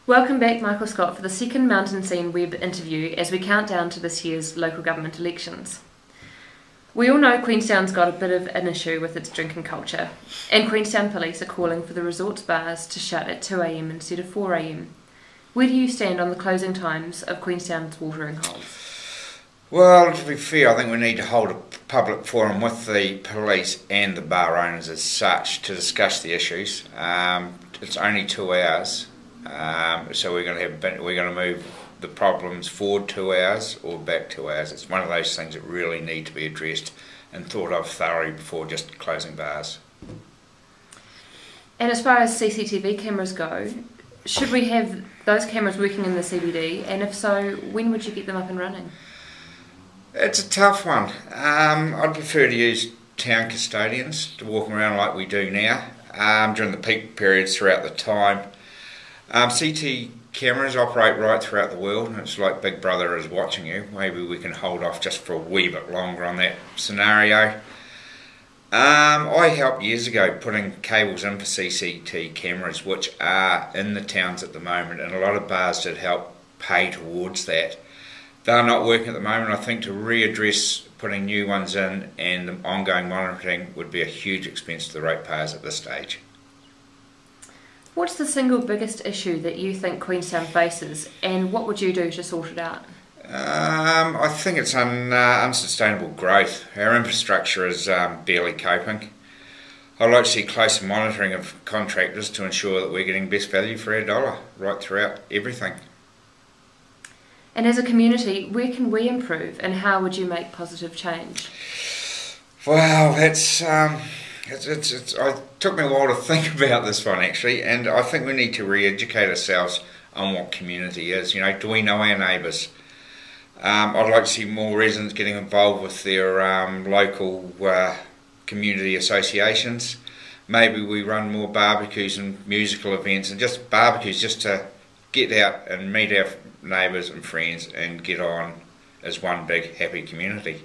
Welcome back, Michael Scott, for the second Mountain Scene web interview as we count down to this year's local government elections. We all know Queenstown's got a bit of an issue with its drinking culture, and Queenstown police are calling for the resort's bars to shut at 2 a.m. instead of 4 a.m. Where do you stand on the closing times of Queenstown's watering holes? Well, to be fair, I think we need to hold a public forum with the police and the bar owners as such to discuss the issues. It's only 2 hours, so we're going to move the problems forward 2 hours or back 2 hours. It's one of those things that really need to be addressed and thought of thoroughly before just closing bars. And as far as CCTV cameras go, should we have those cameras working in the CBD? And if so, when would you get them up and running? It's a tough one. I'd prefer to use town custodians to walk around like we do now during the peak periods throughout the time. CT cameras operate right throughout the world, and it's like Big Brother is watching you. Maybe we can hold off just for a wee bit longer on that scenario. I helped years ago putting cables in for CCT cameras, which are in the towns at the moment, and a lot of bars did help pay towards that. They're not working at the moment. I think to readdress putting new ones in and the ongoing monitoring would be a huge expense to the ratepayers at this stage. What's the single biggest issue that you think Queenstown faces, and what would you do to sort it out? I think it's unsustainable growth. Our infrastructure is barely coping. I'd like to see closer monitoring of contractors to ensure that we're getting best value for our dollar right throughout everything. And as a community, where can we improve, and how would you make positive change? Well, it took me a while to think about this one actually, and I think we need to re-educate ourselves on what community is. You know, do we know our neighbours? I'd like to see more residents getting involved with their local community associations. Maybe we run more barbecues and musical events, and just barbecues just to get out and meet our neighbours and friends and get on as one big happy community.